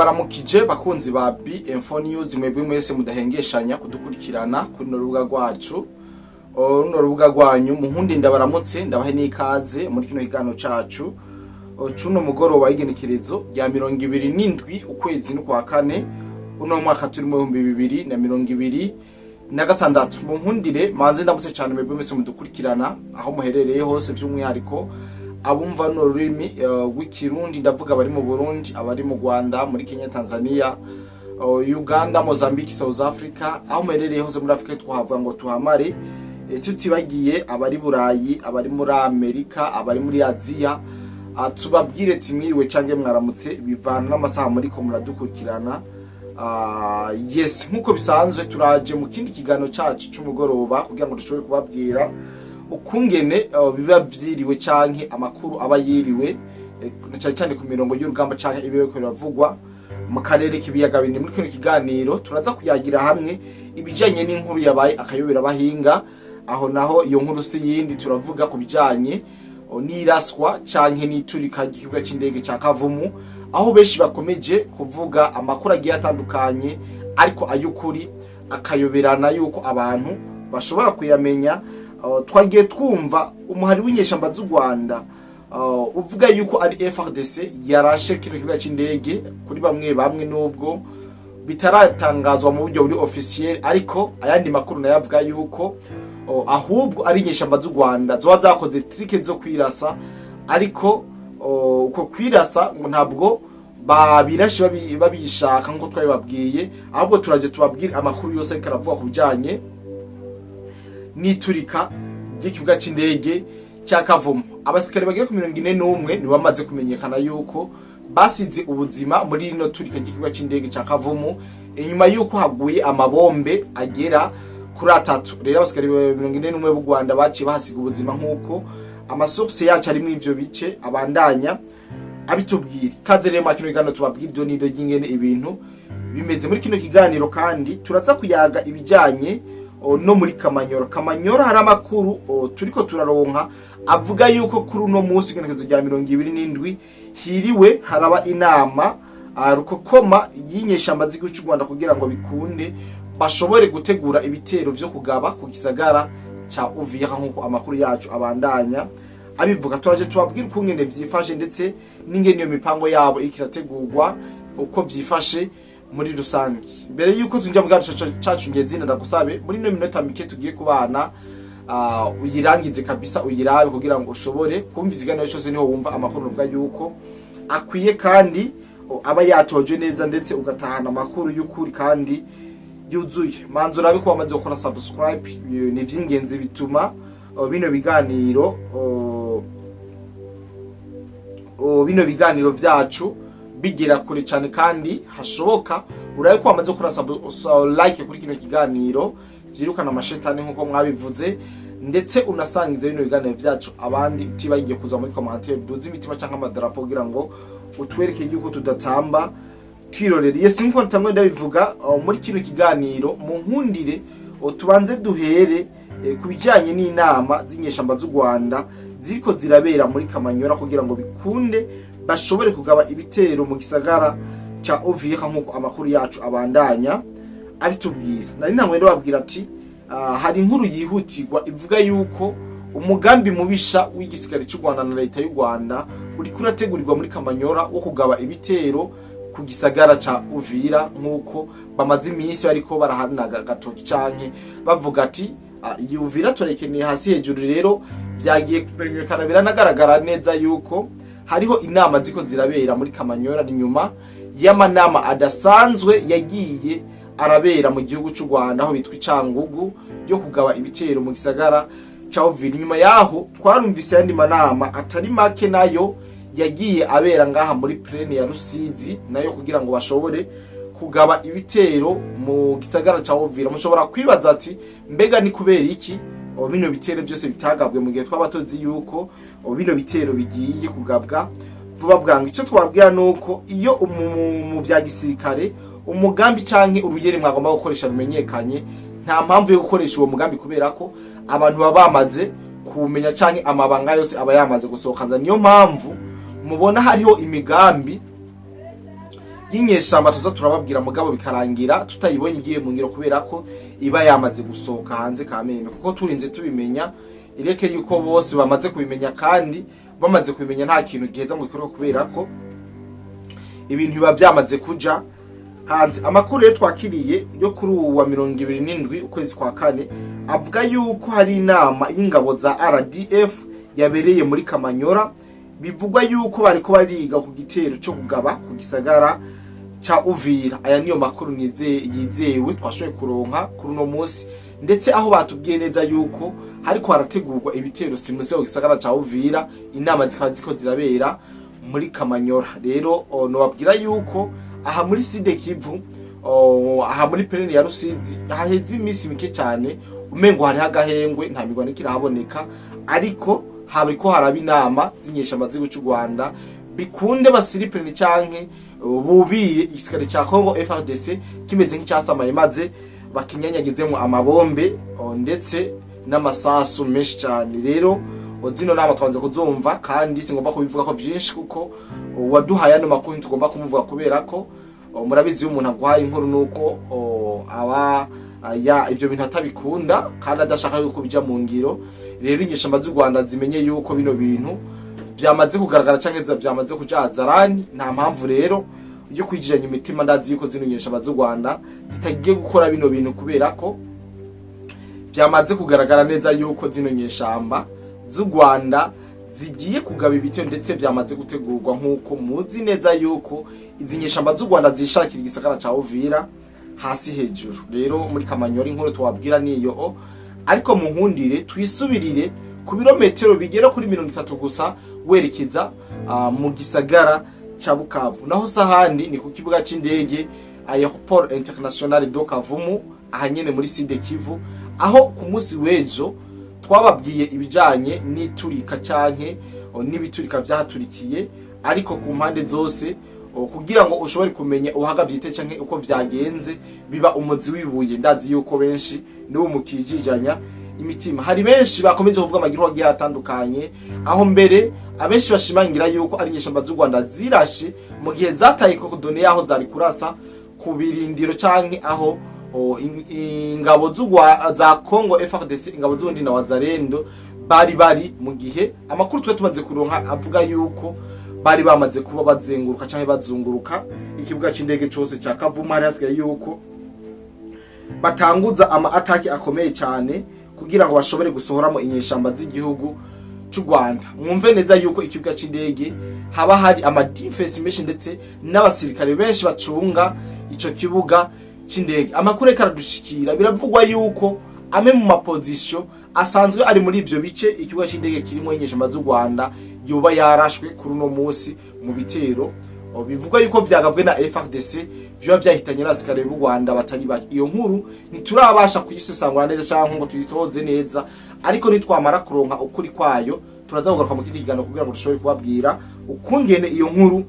ndabaramukije bakunzi ba B-Info News mwebwe mwese mudahengeshanya kudukurikirana kuri rubuga rwacu runo rubuga rwanyu muhundi ndabaramutse ndabahe n'ikaze muri kino higano cacu cuno mugoroba w'igenekerezo rya 27 ukwezi n'ukwa kane uno mwaka turi mu 2026 muhundire manze ndamutse cyane mwebwe mwese mudukurikirana aho muherereye hose by'umwihariko abumva no rurimi w'ikirundi ndavuga bari mu Burundi abari mu Rwanda muri Kenya Tanzania Uganda Mozambique South Africa aho muherereye hose muri Afrika twahavuga ngo tuhamare tutibagiye abari Burayi abari muri Amerika abari muri Aziya tubabwire timiriwe cange mwaramutse bivana n'amasaha muri ko muradukurikirana yes nkuko bisanzwe turaje mu kindi kigano cacu cy'umugoroba kugira ngo dushobore kubabwira ukungene biba vyiriwe canke amakuru aba yiriwe cyane ku mirongo y'urugamba canke ibiwe ko biravugwa mu karere kibiyaga bindi muri kino kiganiro turaza kuyagira hamwe ibijanye n'inkuru yabaye akayobera bahinga aho naho iyo nkuru si yindi turavuga ku bijanye n'iraswa canke n'iturika ry'ikibuga c'indege ca Kavumu aho beshi bakomeje kuvuga amakuru agiye atandukanye ariko ayukuri akayoberana yuko abantu bashobora kuyamenya twagiye twumva umuhari w'inyeshamba z'u Rwanda uvuga yuko ari FARDC yarashe kino kibuga c'indege kuri bamwe nubwo bitaratangazwa mu buryo buri officiel ariko ayandi makuru nayavuga yuko ahubwo ari inyeshamba z'u Rwanda zo zakoze trike zo kwirasa ariko uko kwirasa ntabwo babirashe babishaka nko twabibabwiye ahubwo turaje tubabwira amakuru yose ariko aravuga ku bijanye n'iturika ry'ikibuga c'indege cya Kavumu abasikari bagiye ku 41 ni bamaze kumenyekana yuko basize ubuzima muri ino turika ry'ikibuga c'indege cya Kavumu inyuma yuko haguye amabombe agera kuri 3 rero abasikari 41 b'u Rwanda baciye bahasiga ubuzima nkuko amasource yacu ari mu ivyo bice abandanya abitubwira kaze rero makino igano tubabwira do nido y'ingene ibintu bimeze muri kino kiganiro kandi turaza kuyaga ibijanye no muri Kamanyora hari amakuru turiko turaronka avuga yuko kuri uno munsi genekezo rya 27 hiriwe haraba inama rukokoma y'inyeshamba z'igihugu cy'u Rwanda kugira ngo bikunde bashobore gutegura ibitero vyo kugaba ku gisagara cha Uvira nkuko amakuru yacu abandanya abivuga turaje tubabwira ukungene vyifashe ndetse n'ingene iyo mipango yabo ikirategurwa uko vyifashe muri rusangi mbere yuko tunjya bwacu cacu ngezina ndagusabe muri no minota mike tugiye kubana uyirangize kabisa uyirabe kugira ngo ushobore kumva izigano cyose niho wumva amakuru uvuga yuko akwiye kandi aba yatoje neza ndetse ugatahana amakuru y'ukuri kandi yuzuye manzo rabe ko bamaze gukora subscribe ni vyingenzi bituma bino biganiro vyacu bigira kure cyane kandi hashoboka uraye ko bamaze gukora like kuri kino kiganiro vyirukana amashetani nkuko mwabivuze ndetse unasangize bino biganiro vyacu abandi utibagiye kuza muri commentaire duze imitima cyangwa amadarapo kugira ngo utwereke yuko tudatamba twirorere yesi nkuko ntamwe ndabivuga muri kino kiganiro mu nkundire tubanze duhere kubijanye n'inama z'inyeshamba z'u Rwanda ziriko zirabera muri Kamanyora kugira ngo bikunde bashobore kugaba ibitero mu gisagara cha Uvira nkuko amakuru yacu abandanya abitubwira nari namwe ndababwira ati hari inkuru yihutirwa ivuga yuko umugambi mubisha w'igisigari cy'u Rwanda na leta y'u Rwanda uri kurategurirwa muri Kamanyora wo kugaba ibitero ku gisagara cha Uvira nkuko bamaze iminsi bariko barahanaga gatoki canke bavuga ati Uvira turekeneye hasi hejuru rero byagiye kumenyekana biranagaragara neza yuko hariho inama ziko zirabera muri Kamanyora ni nyuma y'amanama adasanzwe yagiye arabera mu gihugu cy'u Rwanda aho bitwa Cangugu byo kugaba ibitero mu gisagara ca Uvira nyuma yaho twarumvise yandi manama atari make nayo yagiye abera ngaha muri plane ya Rusizi nayo kugira ngo bashobore kugaba ibitero mu gisagara ca Uvira mushobora kwibaza ati mbega ni kubera iki bino bitero byose bitagabwe mu gihe twabatozi yuko bino bitero bigiye kugabwa vuba bwangu ico twabwira nuko iyo mu vya gisirikare umugambi canke urugere mwagomba gukoresha rumenyekanye nta mpamvu yo gukoresha uwo mugambi kubera ko abantu babamaze kumenya canke amabanga yose abayamaze gusohokanza niyo mpamvu mubona hariho imigambi y'inyeshamba tuza turababwira mugabo bikarangira tutayibonye igiye mu ngiro kubera ko iba yamaze gusohoka hanze Kamembe, kuko turinze tubimenya ireke yuko bose bamaze kubimenya, kandi bamaze kubimenya nta kintu giheza mu gikorwa kubera ko ibintu biba byamaze kuja hanze. Amakuru rero twakiriye yo kuri uwa 27 ukwezi kwa kane avuga yuko hari inama y'ingabo za RDF yabereye muri Kamanyora, bivugwa yuko bariko bariga ku gitero cyo kugaba ku gisagara cha Uvira. Aya niyo makuru yizewe twashoboye kuronka kuri no munsi, ndetse aho batubwiye neza yuko hariko harategurwa ibitero simuse ku gisagara cha Uvira, inama zikaba ziko zirabera muri Kamanyora. Rero no babwira yuko aha muri Side Kivu, aha muri Perene ya Rusizi haheze imisi mike cyane, umengo hari hagahengwe nta migwana kirahaboneka, ariko habiko haraba inama zinyeshamba z'u Rwanda bikunde basiripene canke bubire igisirikare ca Congo FARDC kimeze nk'icyasamaye maze bakinyanyagizemo amabombe ndetse n'amasasu menshi cyane. Rero zino nama twanze kuzumva, kandi singomba kubivuga ko byinshi kuko waduhaye ano makuru tugomba kumuvuga kubera ko murabizi umuntu aguhaye inkuru nuko aba ivyo bintu atabikunda kandi adashaka yuko bija mu ngiro. Rero inyeshamba z'u Rwanda zimenye yuko bino bintu byamaze kugaragara canke byamaze kujazarani, nta mpamvu rero yo kwijiranya imitima. Ndazi yuko zino nyeshamba z'u Rwanda zitagiye gukora bino bintu kubera ko byamaze kugaragara neza yuko zino nyeshamba z'u Rwanda zigiye kugaba ibitero, ndetse byamaze gutegurwa nkuko muzi neza yuko izi nyeshamba z'u Rwanda zishakira igisagara ca Uvira hasi hejuru. Rero muri Kamanyora inkuru twabwira niyo, ariko muhundire twisubirire ku birometero bigera kuri 30 gusa werekeza mu gisagara ca Bukavu. Naho sahandi ni ku kibuga c'indege Aéroport International de Kavumu ahanyene muri Side Kivu, aho ku munsi wejo twababwiye ibijanye n'iturika canke n'ibiturika vyahaturikiye, ariko ku mpande zose kugira ngo ushobore kumenya uhagavyite canke uko vyagenze biba umuzi wibuye. Ndazi yuko benshi niwo mukijijanya imitima, hari benshi bakomeje kuvuga amagiro agiye atandukanye, aho mbere abenshi bashimangira yuko ari nyeshamba z'u Rwanda zirashe mu gihe zataye ko done yaho zari kurasa ku birindiro canke aho ingabo za Congo FARDC, ingabo z'undi na Wazalendo bari mu gihe amakuru twe tumaze kuronka avuga yuko bari bamaze kuba bazenguruka canke bazunguruka ikibuga c'indege cyose ca Kavumu. Hari hasigaye yuko batanguza ama attack akomeye cyane kugira ngo bashobore gusohoramo inyeshamba z'igihugu cy'u Rwanda. Mwumve neza yuko ikibuga c'indege haba hari ama defense menshi ndetse n'abasirikare benshi bacunga ico kibuga c'indege. Amakuru karadushikira biravugwa yuko ame mu maposition asanzwe ari muri ivyo bice ikibuga c'indege kirimo inyeshamba z'u Rwanda yoba yarashwe kuri no munsi mu bitero bivuga yuko vyagabwe na FARDC byo vyahitanye n'abasikare b'u Rwanda batari baki. Iyo nkuru niturabasha kuyisesangura neza cyangwa ngo tuyitoze neza, ariko nitwamara kuronka ukuri kwayo turaza kugaruka mu kindi kiganiro kugira ngo dushobore kubabwira ukungene iyo nkuru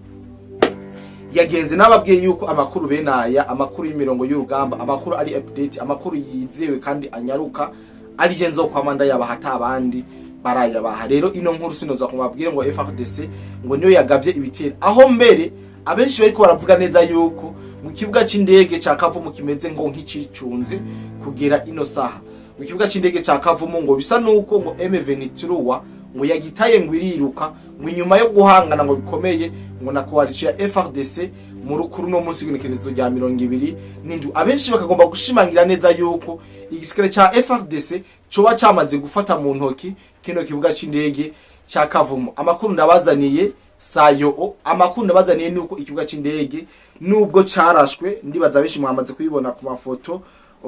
yagenze. Nababwiye yuko amakuru benaya, amakuru y'imirongo y'urugamba, amakuru ari update, amakuru yizewe kandi anyaruka, ari jenzo kwa manda yabahata abandi barayabaha. Rero ino nkuru sinoza kumabwire ngo FARDC ngo niyo yagavye ibitero, aho mbere abenshi bariko baravuga neza yuko mu kibuga c'indege ca Kavumu kimeze ngo nk'icicunze kugera ino saha. Mu kibuga c'indege ca Kavumu ngo bisa nuko ngo M23 ngo yagitaye ngo iriruka ngo inyuma yo guhangana ngo bikomeye ngo na coalition ya FARDC mu rukuru no munsi gw'ikenezo rya 20 n'indu. Abenshi bakagomba gushimangira neza yuko igisikare ca FARDC coba cyamaze gufata mu ntoki kino kibuga c'indege ca Kavumu. Amakuru ndabazaniye sayo, amakuru ndabazaniye nuko ikibuga c'indege nubwo carashwe, ndibaza benshi mwamaze kubibona ku mafoto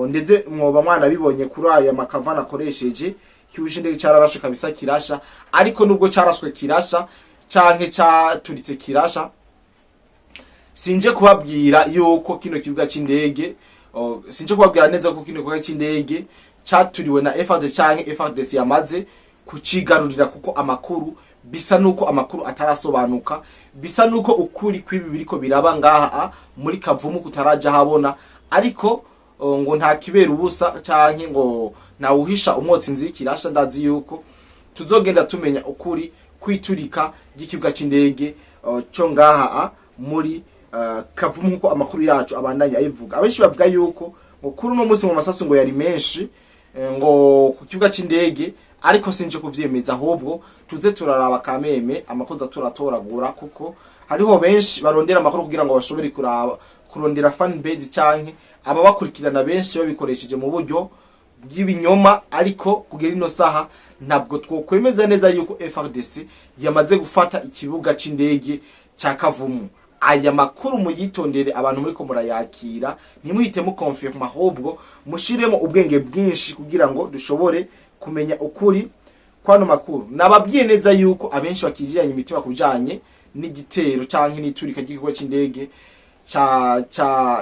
ndetse mwoba mwana bibonye kuri aya makavana akoresheje, ikibuga c'indege cararashwe kabisa kirasha. Ariko nubwo carashwe kirasha canke caturitse kirasha, sinje kubabwira yuko kino kibuga c'indege sinje kubabwira neza ko kino kibuga c'indege caturiwe na FARDC canke FARDC yamaze kucigarurira, kuko amakuru bisa nuko amakuru atarasobanuka, bisa nuko ukuri kwibi biriko biraba ngaha muri Kavumu kutaraja habona. Ariko ngo nta kibera ubusa canke ngo na uhisha umwotsi nzikirasha. Ndazi yuko tuzogenda tumenya ukuri kwiturika gikibuga c'indege cyo ngaha muri Kavumu nkuko amakuru yacu abandanya ayivuga. Abenshi bavuga yuko ngo kuri no munsi mu masasu ngo yari menshi ngo ku kibuga c'indege, ariko sinje kuvyemeza, ahubwo tuze turaraba kameme amakoza turatoragura, kuko hariho benshi barondera amakuru kugira ngo bashobore kurondera fan base canke ababakurikirana benshi babikoresheje mu buryo bw'ibinyoma, ariko kugera ino saha ntabwo twokwemeza neza yuko FRDC yamaze gufata ikibuga c'indege ca Kavumu. Aya makuru muyitondere abantu muri ko murayakira, ntimuhite mu confirma, ahubwo mushiremo ubwenge bwinshi kugira ngo dushobore kumenya ukuri kwano makuru. Nababwiye neza yuko abenshi bakijiranye imitima kujanye n'igitero canke n'iturika ry'ikigo c'indege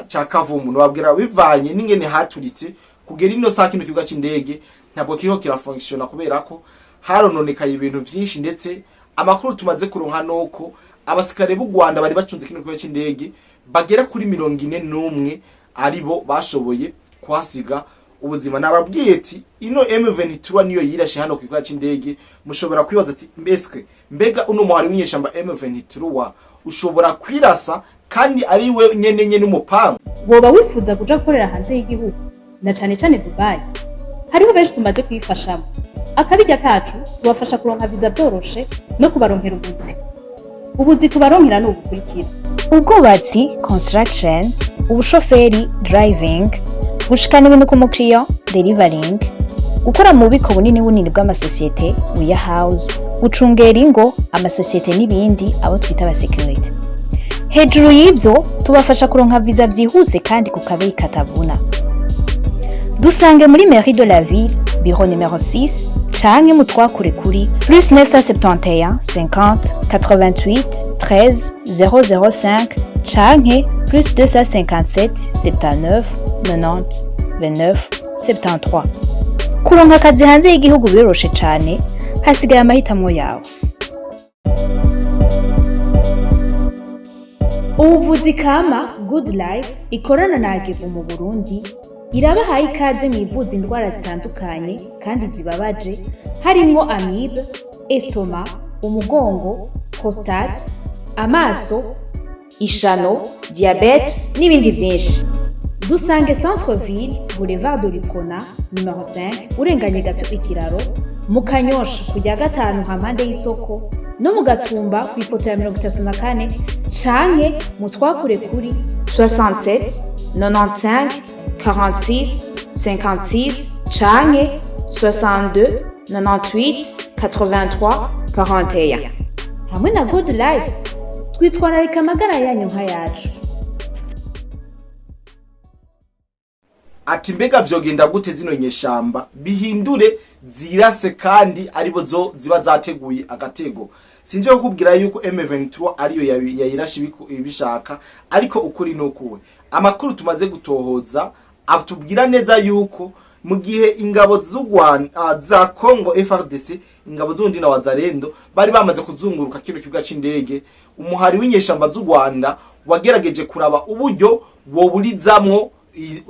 ca Kavumu. Nababwira bivanye n'ingene haturitse kugera ino saa kino kibuga c'indege ntabwo kiriho kirafunctiona, kubera ko harononekaye ibintu vyinshi, ndetse amakuru tumaze kuronka nuko abasikare b'u Rwanda bari bacunze kino kibuga c'indege bagera kuri 41 aribo bashoboye kwasiga ubuzima. Nababwiye ati ino M23 niyo yirashe hano ku kibuga c'indege. Mushobora kwibaza ati mbega uno muhari w'inyeshamba M23 ushobora kwirasa kandi ari we nyene n'umupanga? Boba wifuza kuja gukorera hanze y'igihugu na cane cane Dubai? Hariho benshi tumaze kwifashamo. Akabijya kacu tubafasha kuronka visa byoroshe no kubaronkera ubuzi tubaronkera n'ubukurikira: ubwubatsi construction, ubushoferi driving, gushikana ibintu ku mukiriya delivering, gukora mu bubiko bunini bw'amasosiyete warehouse, gucungera ingo, amasosiyete n'ibindi abo twita aba security. Hejuru y'ibyo tubafasha kuronka visa byihuse kandi ku kabeyi katavuna. Dusange muri Mairie de la Ville, bureau numéro 6, canke mutwakure kuri +971 50 88 13 005 canke +257 79 90 29 73. Kuronka akazi hanze y'igihugu biroroshe cane, hasigaye amahitamo yawe. Ubuvuzi kama Good Life ikorana na Agevu mu Burundi irabahaye ikaze mu ivuza indwara zitandukanye kandi zibabaje, harimo amibe, estoma, umugongo, prostate, amaso, ishano, diabete n'ibindi byinshi. Dusange Centre Ville, Boulevard de Lucona, numéro 5, urenganye gato ikiraro, mu Kanyosha kujya gatanu hampande y'isoko, no mu Gatumba ku ipoto ya 34, canke mutwakure kuri 67 95 46 56 canke 62 98 83 41. Hamwe na Good Life twitwararika amagara yanyu nka yacu. Ati mbega vyogenda gute zino nyeshamba bihindure zirase kandi aribo zo ziba zateguye agatego? Sinje kukubwira yuko M23 ariyo yayirashe ibishaka, ariko ukuri nukuwe amakuru tumaze gutohoza atubwira neza yuko mu gihe ingabo z'u Rwanda za Congo FARDC, ingabo z'undi na Wazalendo bari bamaze kuzunguruka kino kibuga c'indege, umuhari w'inyeshamba z'u Rwanda wagerageje kuraba uburyo woburizamwo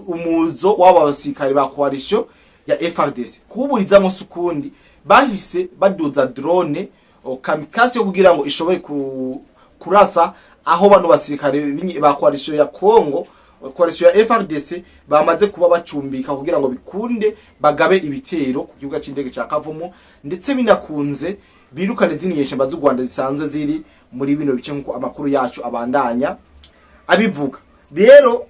umuzo w'aba basikari ba coalition ya FARDC. Kuburizamwo sukundi bahise baduza drone kamikaze yo kugira ngo ishobore kurasa aho bano basikari ba coalition ya Congo, coalition ya FARDC bamaze kuba bacumbika kugira ngo bikunde bagabe ibitero ku kibuga c'indege ca Kavumu, ndetse binakunze birukane z'inyeshamba z'u Rwanda zisanzwe ziri muri bino bice nkuko amakuru yacu abandanya abivuga. Rero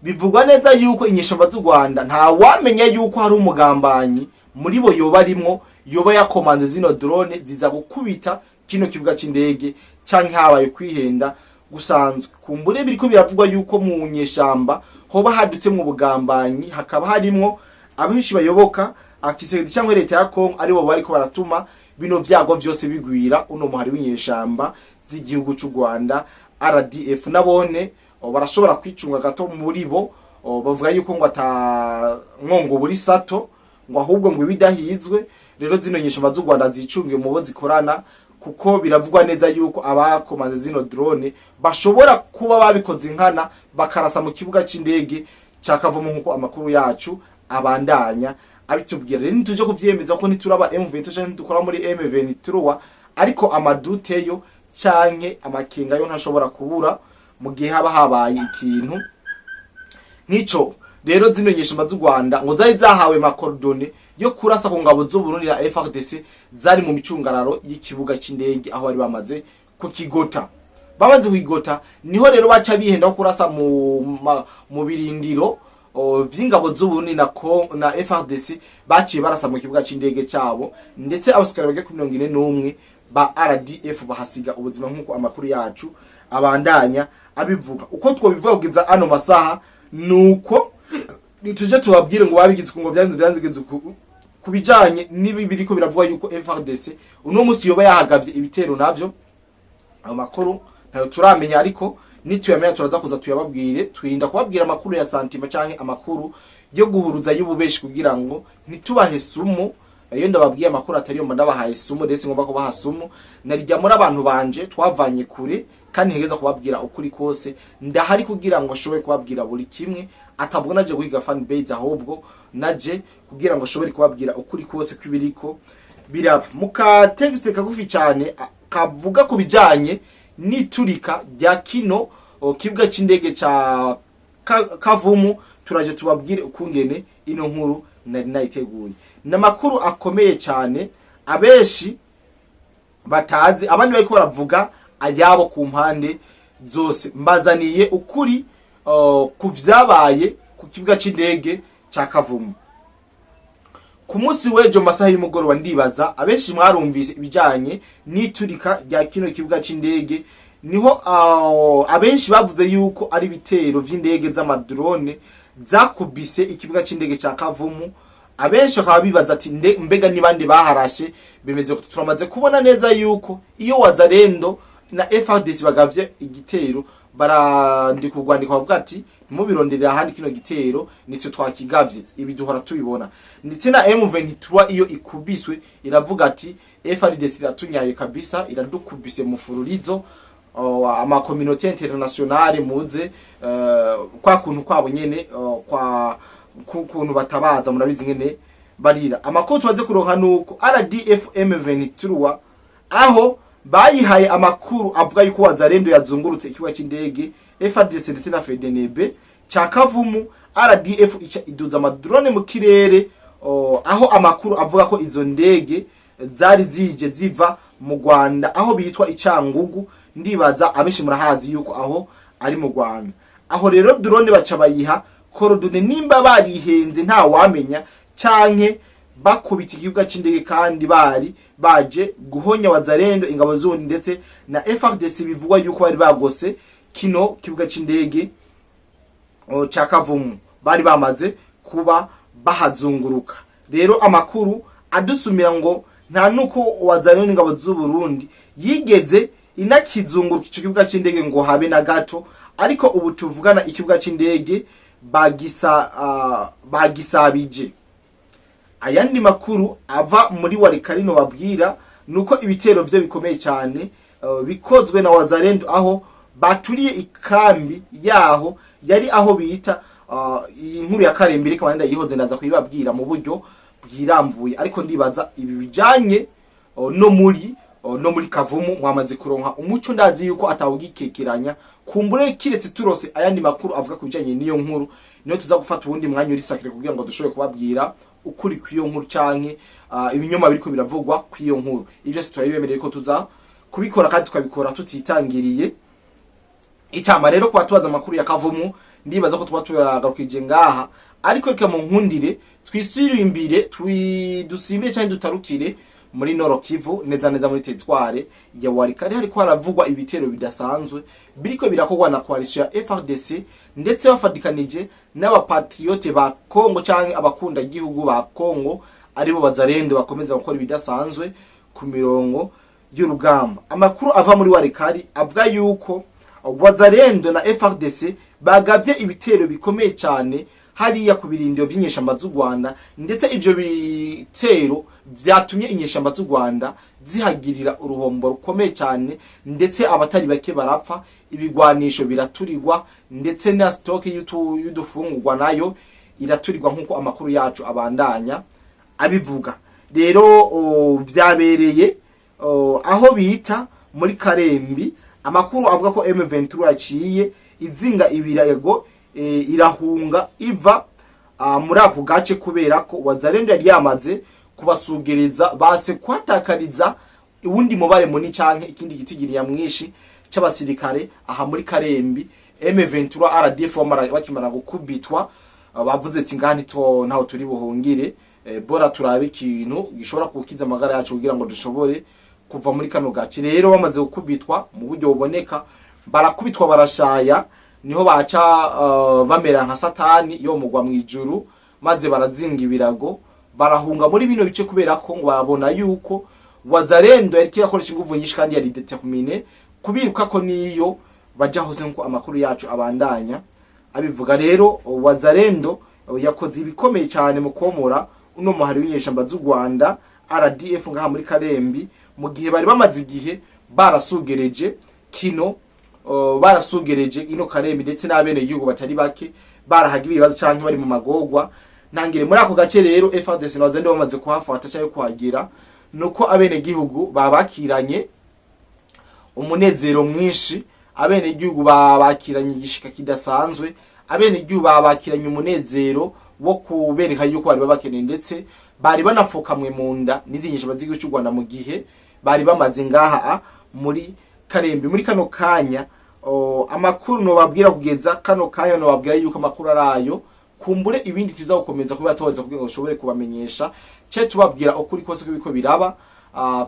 bivugwa neza yuko inyeshamba z'u Rwanda nta wamenya yuko hari umugambanyi muri bo yoba rimwo, yoba yakomanze zino drone ziza gukubita kino kibuga c'indege, canke habaye kwihenda gusanzwe. Kumbure biriko biravugwa yuko mu nyeshamba hoba hadutse mu bugambanyi, hakaba harimwo abenshi bayoboka akisegedi cyangwa leta ya Congo, aribo bariko baratuma bino vyago vyose bigwira uno muhari w'inyeshamba z'igihugu c'u Rwanda RDF. Nabone barashobora kwicunga gato muri bo, bavuga yuko ngo atamwongo buri sato, ngo ahubwo ngo ibidahizwe. Rero zino nyeshamba z'u Rwanda zicungiye mu bo zikorana, kuko biravugwa neza yuko abakomanze zino drone bashobora kuba babikoze inkana bakarasa mu kibuga c'indege ca Kavumu nkuko amakuru yacu abandanya abitubwira. Rero ntuje kuvyemeza ko nituraba M23 dukora muri M23, ariko amaduteyo canke amakenga yo ntashobora kubura, mu gihe haba habaye ikintu nk'ico. Rero zino nyeshamba z'u Rwanda ngo zari zahawe makordone yo kurasa ku ngabo z'u Burundi na FARDC zari mu micungararo y'ikibuga c'indege aho bari bamaze kukigota. Bamaze kugigota niho rero baca bihenda kurasa mu birindiro vy'ingabo z'u Burundi na FARDC baciye barasa mu kibuga c'indege cabo, ndetse abasikari bagera ku 41 ba RDF bahasiga ubuzima nk'uko amakuru yacu abandanya abivuga. Uko twobivuga kugeza ano masaha nuko nituje tubabwire ngo babigize ngo byanze kubijanye nibi biriko biravuga yuko FARDC uno musi yoba yahagavye ibitero navyo. Amakuru ntayo turamenya, ariko nituyamenya turaza kuza tuyababwire. Twirinda kubabwira amakuru ya santima canke amakuru yo guhuruza y'ububeshi kugira ngo ntitubahe sumu. Iyo ndababwiye amakuru atari yo ndabahaye sumu, ndetse ngomba kubaha sumu narijya muri abantu banje twavanye kure, kandi ntegeza kubabwira ukuri kose. Ndahari kugira ngo ashobore kubabwira buri kimwe, atabwo naje guhiga fan base, ahubwo naje kugira ngo ashobore kubabwira ukuri kose kwibiriko biraba. Muka text kagufi cyane kavuga ku bijanye n'iturika rya kino kibuga c'indege ca Kavumu, turaje tubabwire ukungene ino nkuru nari nayiteguye. Namakuru akomeye cyane abeshi batazi, abandi bariko baravuga ayabo ku mpande zose. Mbazaniye ukuri ku vyabaye ku kibuga c'indege ca Kavumu ku munsi w'ejo masaha y'umugoroba. Ndibaza abenshi mwarumvise ibijanye n'iturika rya kino kibuga c'indege, niho abenshi bavuze yuko ari bitero vy'indege z'amadrone zakubise ikibuga c'indege ca Kavumu. Abenshi bakaba bibaza ati mbega nibande baharashe. Bemeze ko turamaze kubona neza yuko iyo Wazalendo na FARDC bagavye igitero barandika urwandiko bavuga ati mubironderera ahandi kino gitero nitwe twakigavye. Ibi duhora tubibona, ndetse na M23 iyo ikubiswe iravuga ati FARDC iratunyaye kabisa, iradukubise mu fururizo. Ama communauté internationale muze kwa kuntu kwabo nyene kwa kuntu batabaza, murabizi ngene barira. Amakuru tumaze kuronka nuko RDF M23 aho bayihaye amakuru avuga yuko Wazalendo yazungurutse ikibuga c'indege FARDC ndetse na FDNB ca Kavumu. RDF ica iduza amadrone mu kirere, aho amakuru avuga ko izo ndege zari zije ziva mu Rwanda aho bitwa Icangugu. Ndibaza abenshi murahazi yuko aho ari mu Rwanda. Aho rero drone baca bayiha korodone, nimba barihenze nta wamenya, canke bakubita ikibuga c'indege kandi bari baje guhonya Wazalendo, ingabo z'undi ndetse na FARDC bivugwa yuko bari bagose kino kibuga c'indege ca Kavumu, bari bamaze kuba bahazunguruka. Rero amakuru adusumira ngo nta nuko Wazalendo ingabo z'u Burundi yigeze inakizunguruka ico kibuga c'indege ngo habe na gato, ariko ubu tuvugana ikibuga c'indege bagisabije. Ayandi makuru ava muri Warikarino babwira nuko ibitero vyo bikomeye cyane bikozwe na Wazalendo, aho baturiye ikambi yaho yari aho bita inkuru ya Karembere, kandi yihoze ndaza kuyibabwira mu buryo bwiramvuye. Ariko ndibaza ibi bijanye no muri Kavumu mwamaze kuronka umuco, ndazi yuko atawugikekeranya. Kumbure kiretse turose ayandi makuru avuga kubijanye niyo nkuru, niyo tuza gufata ubundi mwanya uri sakire kugira ngo dushobore kubabwira ukuri kwiyo nkuru canke ibinyoma biriko biravugwa kwiyo nkuru. Ivyo sitwayibemereye ko tuza kubikora, kandi tukabikora tutitangiriye itama. Rero kuba tubaza amakuru ya Kavumu, ndibaza ko tuba tuyagarukije ngaha, ariko reka mu nkundire twisiriye imbere dusimbiye cyane dutarukire muri Nord Kivu, neza muri territoire ya Walikale. Hariko haravugwa ibitero bidasanzwe biriko birakogwa na coalition ya FARDC ndetse bafadikanije n'abapatriote ba Kongo canke abakunda igihugu ba Kongo, aribo Wazalendo bakomeza gukora ibidasanzwe ku mirongo y'urugamba. Amakuru ava muri Walikale avuga yuko Wazalendo na FARDC bagavye ibitero bikomeye cyane hariya ku birindiro vy'inyeshamba z'u Rwanda, ndetse ivyo bitero vyatumye inyeshamba z'u Rwanda zihagirira uruhombo rukomeye cyane, ndetse abatari bake barapfa, ibigwanisho biraturirwa, ndetse na stock y'udufungurwa nayo iraturirwa nkuko amakuru yacu abandanya abivuga. Rero vyabereye aho bita muri Karembi, amakuru avuga ko M23 yaciye izinga ibirago irahunga iva muri ako gace kubera ko Wazalendo yari yamaze kubasugereza base kwatakariza uwundi mubare munini canke ikindi gitigiriya mwinshi c'abasirikare aha muri Karembi. M23 RDF bakimara gukubitwa bavuze ati ngani to ntaho turi buhungire, bora turabe ikintu gishobora kukiza amagara yacu kugira ngo dushobore kuva muri kano gace. Rero bamaze gukubitwa mu buryo buboneka, barakubitwa barashaya, niho baca bamera nka satani yo mugwa mwijuru, maze barazinga ibirago barahunga muri bino bice kubera ko ngo babona yuko Wazalendo yari kirakoresha inguvu nyinshi kandi yari determine kubiruka ko niyo baja hose nko amakuru yacu abandanya abivuga. Rero Wazalendo yakoze ibikomeye cyane mu komora uno muhari w'inyeshamba z'u Rwanda RDF ngaha muri Karembi, mu gihe bari bamaze igihe barasugereje ino Karembi ndetse n'abene igihugu batari bake barahagira ibibazo canke bari mu magogwa. Nangire muri ako gace rero FARDC na Wazalendo bamaze kuhafata cyangwa kuhagira, nuko abene igihugu babakiranye umunezero mwinshi, abene igihugu babakiranye igishika kidasanzwe, abene igihugu babakiranye umunezero wo kubereka yuko bari babakeneye, ndetse bari banafokamwe mu nda n'izinyesha bazigiye cy'u Rwanda mu gihe bari bamaze ngaha muri Karembi. Muri kano kanya amakuru no babwira kugeza kano kanya no babwira yuko amakuru arayo, kumbure ibindi tuza gukomeza kubatoza kugira ngo ushobore kubamenyesha cye tubabwira ukuri kose kubiko biraba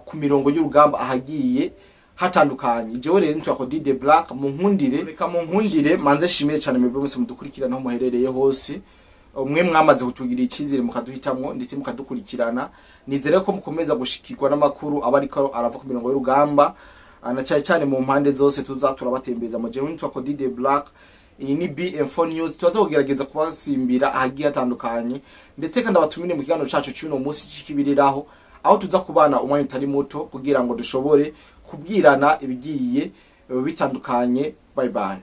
ku mirongo y'urugamba ahagiye hatandukanye. Jewe rero ntwa Dide Black mu nkundire manze shimire cyane mwebwe mwese mudukurikirana aho muherereye hose, umwe mwamaze kutugira ikizire mukaduhitamwo ndetse mukadukurikirana. Nizere ko mukomeza gushikirwa n'amakuru abariko arava ku mirongo y'urugamba na cyane mu mpande zose tuza turabatembeza. Mu jewe ntwa Dide Black, iyi ni BM4 News, tuza kugerageza kubasimbira ahagiye hatandukanye, ndetse kandi abatumine mu kiganiro cacu cy'uno munsi cikibiriraho, aho tuza kubana umwanya utari muto kugira ngo dushobore kubwirana ibigiye bitandukanye. Bye bye.